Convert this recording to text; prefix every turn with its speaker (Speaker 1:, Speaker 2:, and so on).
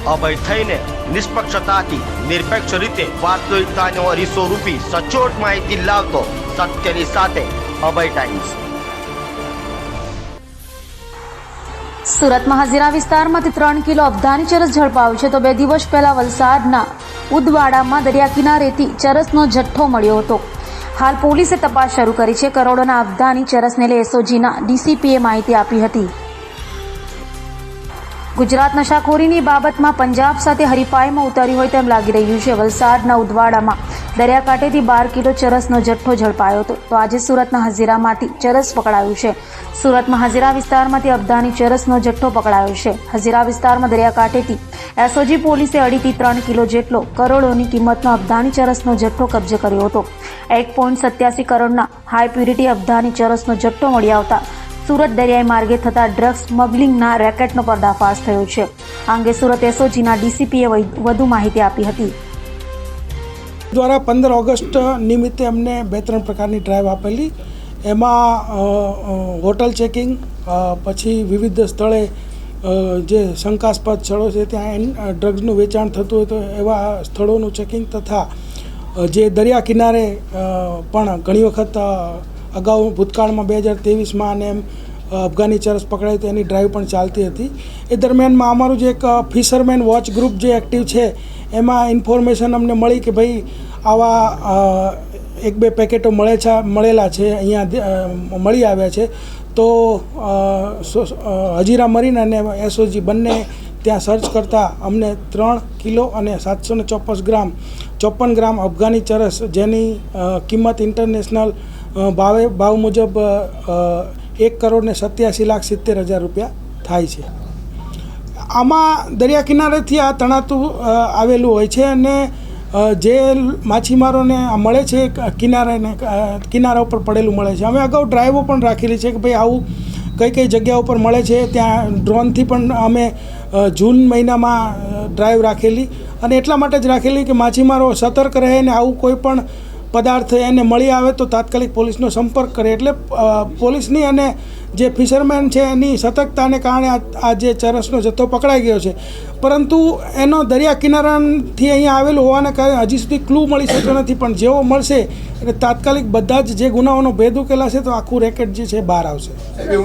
Speaker 1: અભય થઈને નિષ્પક્ષતાથી નિરપેક્ષ રીતે વાસ્તવિકતાનો અરીસો રૂપી સચોટ માહિતી લાવતો સત્યની સાથે અભય ટાઈમ્સ।
Speaker 2: સુરતમાં હજીરા વિસ્તારમાંથી 3 કિલો અફઘાની ચરસ ઝડપાયું છે, તો 2 દિવસ પહેલા વલસાડના ઉદવાડામાં દરિયા કિનારેથી ચરસનો જથ્થો મળ્યો હતો। હાલ પોલીસે તપાસ શરૂ કરી છે। કરોડોના અફઘાની ચરસને લઈ એસઓજીના ડીસીપીએ માહિતી આપી હતી। ગુજરાત નશાખોરીની બાબતમાં પંજાબ સાથે હરીફાઈમાં ઉતર્યું હોય તેમ લાગી રહ્યું છે। વલસાડના ઉદવાડામાં દરિયાકાંઠેથી 12 કિલો ચરસનો જથ્થો ઝડપાયો હતો, તો આજે સુરતના હજીરામાંથી ચરસ પકડાયું છે। સુરતમાં હજીરા વિસ્તારમાંથી અફઘાની ચરસનો જથ્થો પકડાયો છે। હજીરા વિસ્તારમાં દરિયાકાંઠેથી એસઓજી પોલીસે 2.5 થી 3 કિલો જેટલો કરોડોની કિંમતનો અફઘાની ચરસનો જથ્થો કબજે કર્યો હતો। 1.87 કરોડના હાઈ પ્યુરિટી અફઘાની ચરસનો જથ્થો મળી આવતા સુરત દરિયાઈ માર્ગે થતા ડ્રગ્સ સ્મગલિંગના રેકેટનો પર્દાફાશ થયો છે। આ અંગે સુરત એસઓજીના ડીસીપીએ વધુ માહિતી આપી હતી।
Speaker 3: દ્વારા 15 ઓગસ્ટ નિમિત્તે અમને 2-3 પ્રકારની ડ્રાઈવ આપેલી। એમાં હોટલ ચેકિંગ, પછી વિવિધ સ્થળે જે શંકાસ્પદ સ્થળો છે ત્યાં ડ્રગ્સનું વેચાણ થતું હોય તો એવા સ્થળોનું ચેકિંગ, તથા જે દરિયા કિનારે પણ ઘણી વખત અગાઉ ભૂતકાળમાં 2023માં અને એમ અફઘાની ચરસ પકડાઈ તો એની ડ્રાઈવ પણ ચાલતી હતી। એ દરમિયાનમાં અમારું જે એક ફિશરમેન વોચ ગ્રુપ જે એક્ટિવ છે એમાં ઇન્ફોર્મેશન અમને મળી કે ભાઈ આવા 1-2 પેકેટો મળેલા છે, અહીંયા મળી આવ્યા છે। તો હજીરા મરીન અને એસઓજી બંને ત્યાં સર્ચ કરતાં અમને 3 કિલો અને 754 ગ્રામ અફઘાની ચરસ, જેની કિંમત ઇન્ટરનેશનલ ભાવ મુજબ 1,87,70,000 રૂપિયા થાય છે। આમાં દરિયા કિનારેથી આ તણાતું આવેલું હોય છે અને જે માછીમારોને મળે છે કિનારા ઉપર પડેલું મળે છે। અમે અગાઉ ડ્રાઈવો પણ રાખેલી છે કે ભાઈ આવું કઈ જગ્યા ઉપર મળે છે। ત્યાં ડ્રોનથી પણ અમે જૂન મહિનામાં ડ્રાઈવ રાખેલી, અને એટલા માટે જ રાખેલી કે માછીમારો સતર્ક રહે અને આવું કોઈ પણ પદાર્થ એને મળી આવે તો તાત્કાલિક પોલીસનો સંપર્ક કરે। એટલે પોલીસની અને જે ફિશરમેન છે એની સતર્કતાને કારણે આ જે ચરસનો જથ્થો પકડાઈ ગયો છે, પરંતુ એનો દરિયા કિનારાથી અહીંયા આવેલું હોવાને કારણે હજી સુધી ક્લુ મળી શકતો નથી। પણ જેવો મળશે એટલે તાત્કાલિક બધા જ જે ગુનાઓનો ભેદ ઉકેલાશે તો આખું રેકેટ જે છે બહાર આવશે।